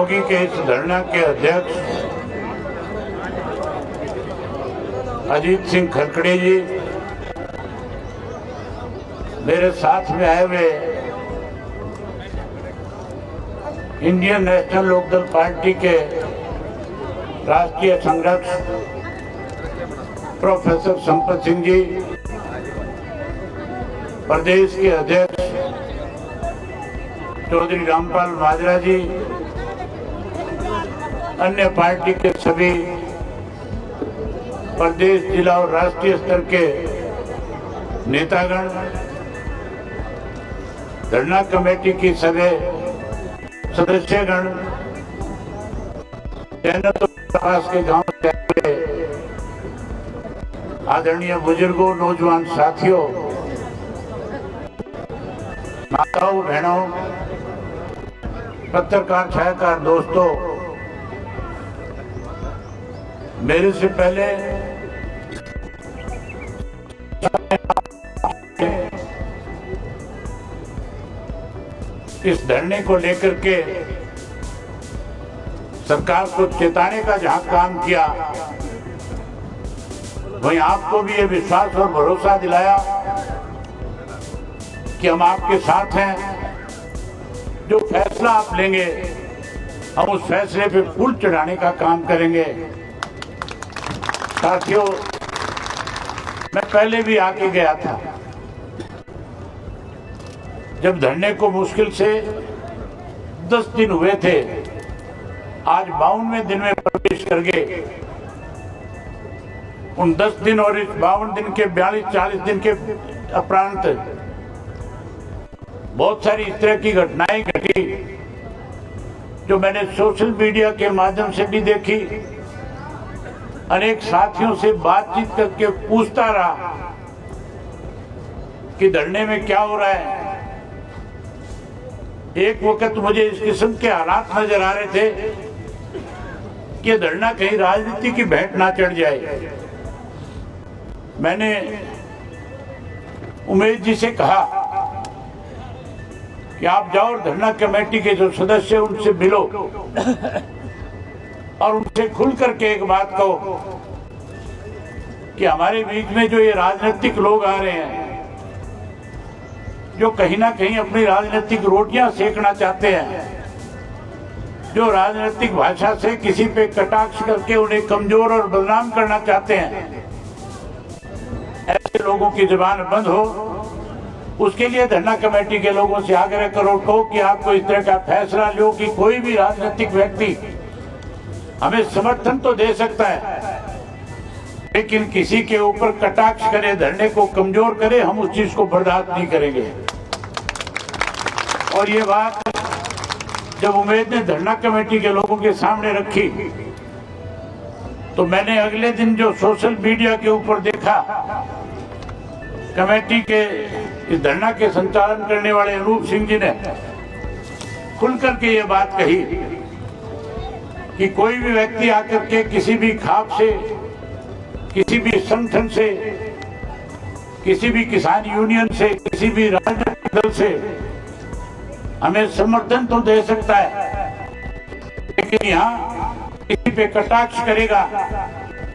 सहयोगी के इस धरना के अध्यक्ष अजीत सिंह खरकड़े जी, मेरे साथ में आए हुए इंडियन नेशनल लोकदल पार्टी के राष्ट्रीय संरक्षक प्रोफेसर संपत सिंह जी, प्रदेश के अध्यक्ष चौधरी रामपाल माजरा जी, अन्य पार्टी के सभी प्रदेश, जिला और राष्ट्रीय स्तर के नेतागण, धरना कमेटी की सभी सदस्यगण, पास के गांव से आदरणीय बुजुर्गों, नौजवान साथियों, माताओं, बहनों, पत्रकार छायाकार दोस्तों, मेरे से पहले इस धरने को लेकर के सरकार को चेताने का जहां काम किया, वहीं आपको भी ये विश्वास और भरोसा दिलाया कि हम आपके साथ हैं। जो फैसला आप लेंगे, हम उस फैसले पे फूल चढ़ाने का काम करेंगे। साथियों, मैं पहले भी आके गया था, जब धरने को मुश्किल से 10 दिन हुए थे, आज 52वें दिन में प्रवेश कर गए। उन 10 दिन और इस 52 दिन के 42-40 दिन के उपरांत बहुत सारी इस तरह की घटनाएं घटी जो मैंने सोशल मीडिया के माध्यम से भी देखी। अनेक साथियों से बातचीत करके पूछता रहा कि धरने में क्या हो रहा है। एक वक्त मुझे इस किस्म के हालात नजर आ रहे थे कि धरना कहीं राजनीति की भेंट ना चढ़ जाए। मैंने उमेश जी से कहा कि आप जाओ और धरना कमेटी के जो सदस्य उनसे मिलो और उनसे खुल करके एक बात कहो कि हमारे बीच में जो ये राजनीतिक लोग आ रहे हैं, जो कहीं ना कहीं अपनी राजनीतिक रोटियां सेकना चाहते हैं, जो राजनीतिक भाषा से किसी पे कटाक्ष करके उन्हें कमजोर और बदनाम करना चाहते हैं, ऐसे लोगों की जुबान बंद हो। उसके लिए धरना कमेटी के लोगों से आग्रह करो कि आपको इस तरह का फैसला लो कि कोई भी राजनीतिक व्यक्ति हमें समर्थन तो दे सकता है, लेकिन किसी के ऊपर कटाक्ष करे, धरने को कमजोर करे, हम उस चीज को बर्दाश्त नहीं करेंगे। और ये बात जब उमेश ने धरना कमेटी के लोगों के सामने रखी, तो मैंने अगले दिन जो सोशल मीडिया के ऊपर देखा, कमेटी के इस धरना के संचालन करने वाले अनूप सिंह जी ने खुल करके ये बात कही कि कोई भी व्यक्ति आकर के किसी भी खाप से, किसी भी संगठन से, किसी भी किसान यूनियन से, किसी भी राजनीतिक दल से हमें समर्थन तो दे सकता है, लेकिन यहाँ किसी पे कटाक्ष करेगा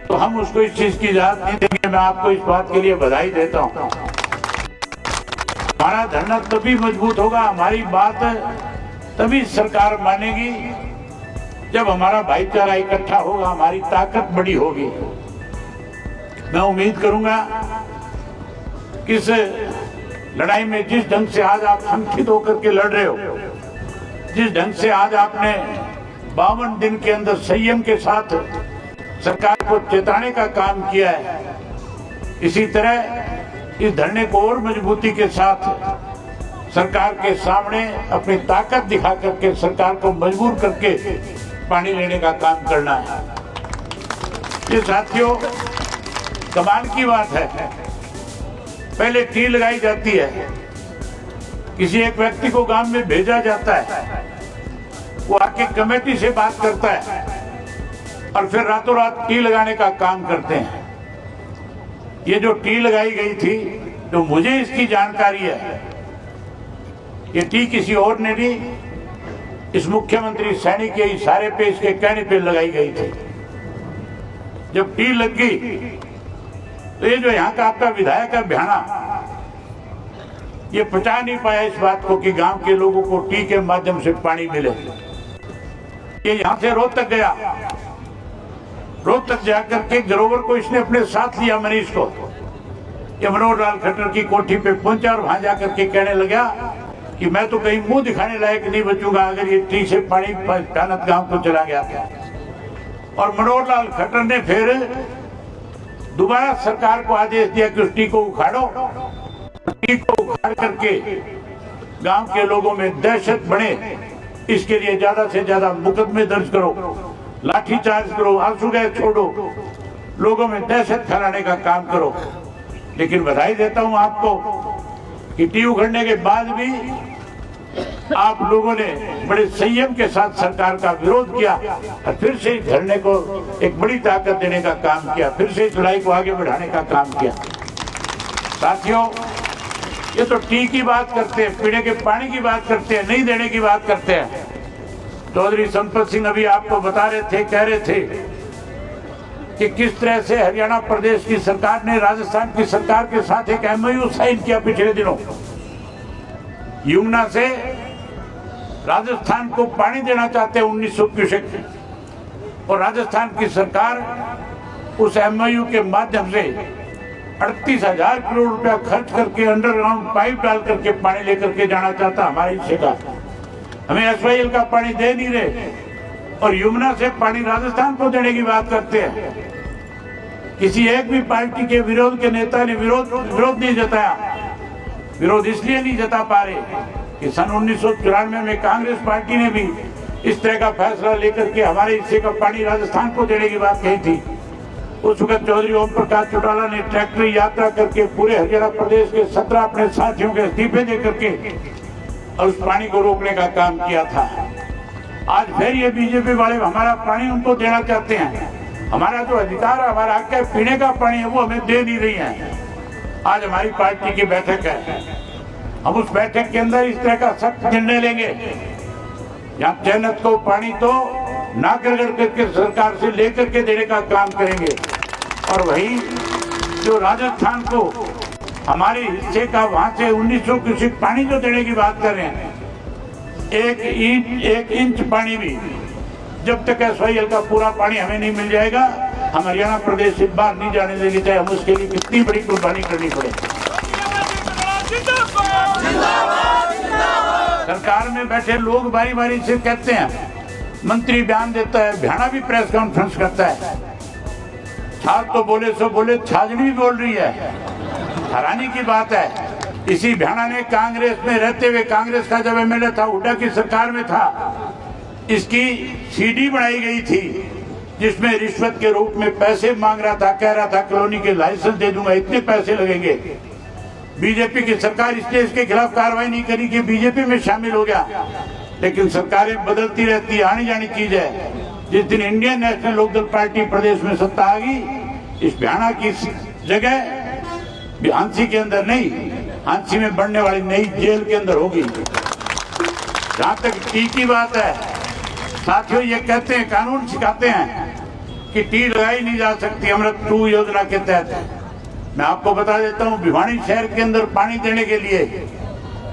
तो हम उसको इस चीज की इजाजत नहीं देंगे। मैं आपको इस बात के लिए बधाई देता हूँ। हमारा धरना तभी मजबूत होगा, हमारी बात तभी सरकार मानेगी जब हमारा भाईचारा इकट्ठा होगा, हमारी ताकत बड़ी होगी। मैं उम्मीद करूंगा कि इस लड़ाई में जिस ढंग से आज आप संगठित होकर के लड़ रहे हो, जिस ढंग से आज आपने 52 दिन के अंदर संयम के साथ सरकार को चेताने का काम किया है, इसी तरह इस धरने को और मजबूती के साथ सरकार के सामने अपनी ताकत दिखा करके सरकार को मजबूर करके पानी लेने का काम करना है। ये साथियों, कमाल की बात है, पहले टी लगाई जाती है, किसी एक व्यक्ति को गांव में भेजा जाता है, वो आके कमेटी से बात करता है और फिर रातों रात टी लगाने का काम करते हैं। ये जो टी लगाई गई थी, तो मुझे इसकी जानकारी है, ये टी किसी और ने नहीं, इस मुख्यमंत्री सैनी के इशारे पे, इसके कहने पे लगाई गई थी। जब टी लग गई तो ये जो यहाँ का आपका विधायक है भ्याणा, ये पचा नहीं पाया इस बात को कि गांव के लोगों को टी के माध्यम से पानी मिले। ये यहाँ से रोहतक गया, रोहतक जाकर के ग्रोवर को इसने अपने साथ लिया, मनीष को। ये मनोहर लाल खट्टर की कोठी पे पहुंचा और वहां जाकर के कहने लगा कि मैं तो कहीं मुंह दिखाने लायक नहीं बचूंगा अगर ये टी से पानी कानत गांव को चला गया। और मनोहर लाल खट्टर ने फिर दोबारा सरकार को आदेश दिया कि उस टी को उखाड़ो। टी को उखाड़ करके गांव के लोगों में दहशत बढ़े, इसके लिए ज्यादा से ज्यादा मुकदमे दर्ज करो, लाठीचार्ज करो, आंसू गैस छोड़ो, लोगों में दहशत फैलाने का काम करो। लेकिन बधाई देता हूं आपको कि टी उखड़ने के बाद भी आप लोगों ने बड़े संयम के साथ सरकार का विरोध किया और फिर से इस धरने को एक बड़ी ताकत देने का काम किया, फिर से इस लड़ाई को आगे बढ़ाने का काम किया। साथियों, ये तो टी की बात करते हैं, पीने के पानी की बात करते हैं, नहीं देने की बात करते हैं। चौधरी संपत सिंह अभी आपको बता रहे थे, कह रहे थे कि किस तरह से हरियाणा प्रदेश की सरकार ने राजस्थान की सरकार के साथ एक MOU साइन किया पिछले दिनों। यमुना से राजस्थान को पानी देना चाहते हैं 1900 क्यूसेक, और राजस्थान की सरकार उस MOU के माध्यम से 38,000 करोड़ रुपया खर्च करके अंडरग्राउंड पाइप डाल करके पानी लेकर के जाना चाहता हमारे हिस्से का। हमें SYL का पानी दे नहीं रहे और यमुना से पानी राजस्थान को देने की बात करते हैं। किसी एक भी पार्टी के विरोध के नेता ने विरोध नहीं जताया। विरोध इसलिए नहीं जता पा रहे कि सन 1994 में कांग्रेस पार्टी ने भी इस तरह का फैसला लेकर के हमारे हिस्से का पानी राजस्थान को देने की बात कही थी। उस वक्त चौधरी ओम प्रकाश चौटाला ने ट्रैक्टर यात्रा करके पूरे हरियाणा प्रदेश के 17 अपने साथियों के इस्तीफे दे करके और उस पानी को रोकने का काम किया था। आज फिर ये बीजेपी वाले हमारा पानी उनको देना चाहते हैं। हमारा जो अधिकार है, हमारा हक है, पीने का पानी है, वो हमें दे नहीं रही है। आज हमारी पार्टी की बैठक है, हम उस बैठक के अंदर इस तरह का सख्त निर्णय लेंगे यहाँ चयनत को पानी तो ना करके सरकार से लेकर के देने का काम करेंगे। और वही जो राजस्थान को हमारे हिस्से का वहां से 1900 क्यूसेक पानी जो देने की बात कर रहे हैं, एक इंच पानी भी जब तक SYL का पूरा पानी हमें नहीं मिल जाएगा, हम हरियाणा प्रदेश से बाहर नहीं जाने देंगे, चाहे हम उसके लिए कितनी बड़ी कुर्बानी करनी पड़े। सरकार में बैठे लोग बारी बारी से कहते हैं, मंत्री बयान देता है, भ्याणा भी प्रेस कॉन्फ्रेंस करता है, छात्र तो बोले सो बोले, छाजनी भी बोल रही है। हैरानी की बात है, इसी भ्याणा ने कांग्रेस में रहते हुए, कांग्रेस का जब MLA था, हुड्डा की सरकार में था, इसकी CD बनाई गई थी जिसमें रिश्वत के रूप में पैसे मांग रहा था, कह रहा था कॉलोनी के लाइसेंस दे दूंगा, इतने पैसे लगेंगे। बीजेपी की सरकार इसलिए इसके खिलाफ कार्रवाई नहीं करी कि बीजेपी में शामिल हो गया। लेकिन सरकारें बदलती रहती है, आनी जानी चीज है। जिस दिन इंडियन नेशनल लोकदल पार्टी प्रदेश में सत्ता आ गई, इस भ्याणा की जगह हांसी के अंदर नहीं, हांसी में बनने वाली नई जेल के अंदर होगी। जहां तक टी की बात है, साथियों, ये कहते हैं, कानून सिखाते हैं कि टी लगाई नहीं जा सकती अमृत 2 योजना के तहत। मैं आपको बता देता हूं, भिवानी शहर के अंदर पानी देने के लिए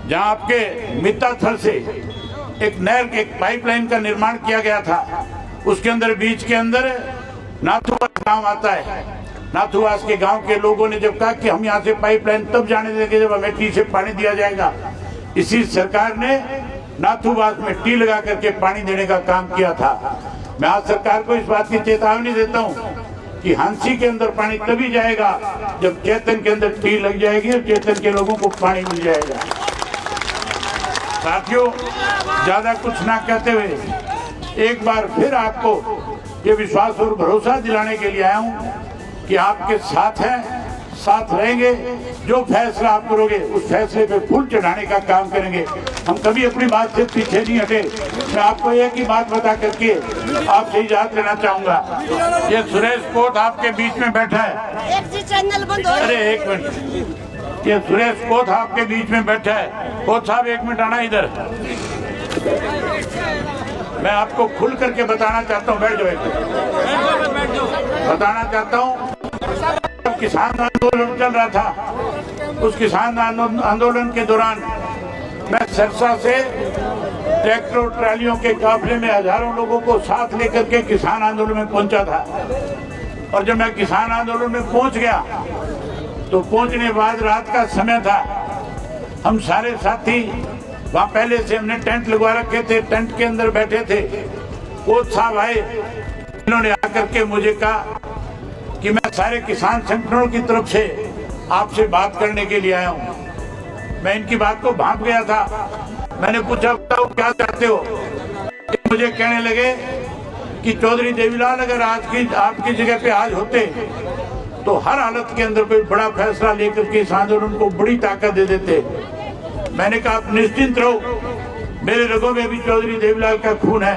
जहां आपके मित्ताथल से एक नहर के पाइपलाइन का निर्माण किया गया था, उसके अंदर बीच के अंदर नाथुवास गांव आता है। नाथुवास के गांव के लोगों ने जब कहा कि हम यहां से पाइपलाइन तब जाने देंगे जब हमें टी से पानी दिया जाएगा, इसी सरकार ने नाथुवास में टी लगा करके पानी देने का काम किया था। मैं आज सरकार को इस बात की चेतावनी देता हूं कि हांसी के अंदर पानी तभी जाएगा जब चेतन के अंदर टी लग जाएगी और चेतन के लोगों को पानी मिल जाएगा। साथियों, ज्यादा कुछ ना कहते हुए एक बार फिर आपको ये विश्वास और भरोसा दिलाने के लिए आया हूं कि आपके साथ हैं, साथ रहेंगे। जो फैसला आप करोगे उस फैसले पे फूल चढ़ाने का काम करेंगे। हम कभी अपनी बात से पीछे नहीं हटे। मैं आपको एक ही बात बता करके आपसे इजाजत लेना चाहूंगा। ये सुरेश कोट आपके बीच में बैठा है। अरे एक मिनट, ये सुरेश कोट आपके बीच में बैठा है। कोट साहब, 1 मिनट आना इधर। मैं आपको खुल करके बताना चाहता हूँ, बैठ जाओ, बताना चाहता हूँ। जब किसान आंदोलन चल रहा था, उस किसान आंदोलन के दौरान मैं सिरसा से ट्रैक्टर ट्रालियों के काफिले में हजारों लोगों को साथ लेकर के किसान आंदोलन में पहुंचा था। और जब मैं किसान आंदोलन में पहुंच गया तो पहुंचने के बाद रात का समय था, हम सारे साथी वहां पहले से हमने टेंट लगवा रखे थे, टेंट के अंदर बैठे थे। कोच साहब आए, इन्होंने आकर के मुझे कहा कि मैं सारे किसान संगठनों की तरफ से आपसे बात करने के लिए आया हूँ। मैं इनकी बात को भांप गया था। मैंने पूछा बताओ क्या चाहते हो। मुझे कहने लगे कि चौधरी देवीलाल अगर आज की आपकी जगह पे आज होते तो हर हालत के अंदर कोई बड़ा फैसला लेकर के इस आंदोलन को बड़ी ताकत दे देते। मैंने कहा आप निश्चिंत रहो, मेरे रगों में भी चौधरी देवीलाल का खून है।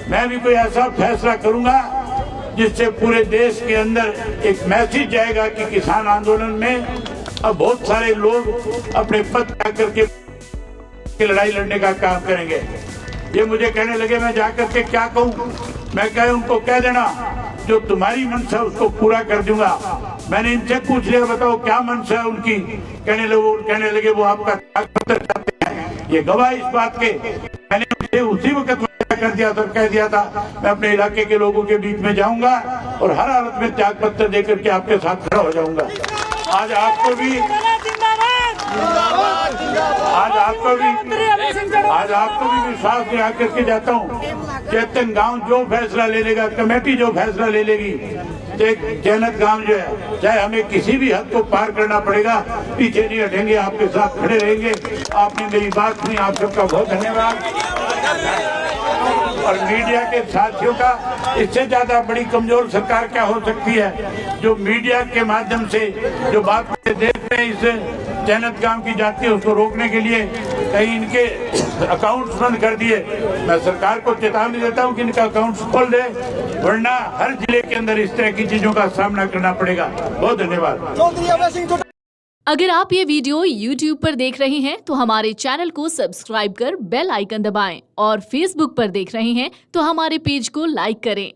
मैं भी कोई ऐसा फैसला करूंगा जिससे पूरे देश के अंदर एक मैसेज जाएगा कि किसान आंदोलन में अब बहुत सारे लोग अपने पद त्याग करके लड़ाई लड़ने का काम करेंगे। ये मुझे कहने लगे मैं जाकर के क्या कहूँ। मैं कहे उनको कह देना जो तुम्हारी मंशा उसको पूरा कर दूंगा। मैंने इनसे पूछ लिया बताओ क्या मंशा है उनकी। कहने लगे वो आपका त्यागपत्र चाहते हैं। ये गवाह इस बात के। मैंने उनसे उसी वक्त कर दिया था, कह दिया था मैं अपने इलाके के लोगों के बीच में जाऊंगा और हर हालत में त्यागपत्र देकर के आपके साथ खड़ा हो जाऊंगा। आज आपको भी विश्वास दिला करके जाता हूँ। चेतन गांव जो फैसला ले लेगा, कमेटी जो फैसला ले लेगी, जैनत गांव जो है, चाहे हमें किसी भी हद को पार करना पड़ेगा, पीछे नहीं हटेंगे, आपके साथ खड़े रहेंगे। आपने मेरी बात सुनी, आप सबका बहुत धन्यवाद। और मीडिया के साथियों का इससे ज्यादा बड़ी कमजोर सरकार क्या हो सकती है, जो मीडिया के माध्यम से जो बात देश में इस जैनत गांव की जाती है उसको रोकने के लिए कहीं इनके अकाउंट्स बंद कर दिए। मैं सरकार को चेतावनी देता हूं कि इनका अकाउंट्स खोल दे, वरना हर जिले के अंदर इस तरह की चीजों का सामना करना पड़ेगा। बहुत धन्यवाद। अगर आप ये वीडियो YouTube पर देख रहे हैं तो हमारे चैनल को सब्सक्राइब कर बेल आइकन दबाएं और Facebook पर देख रहे हैं तो हमारे पेज को लाइक करें।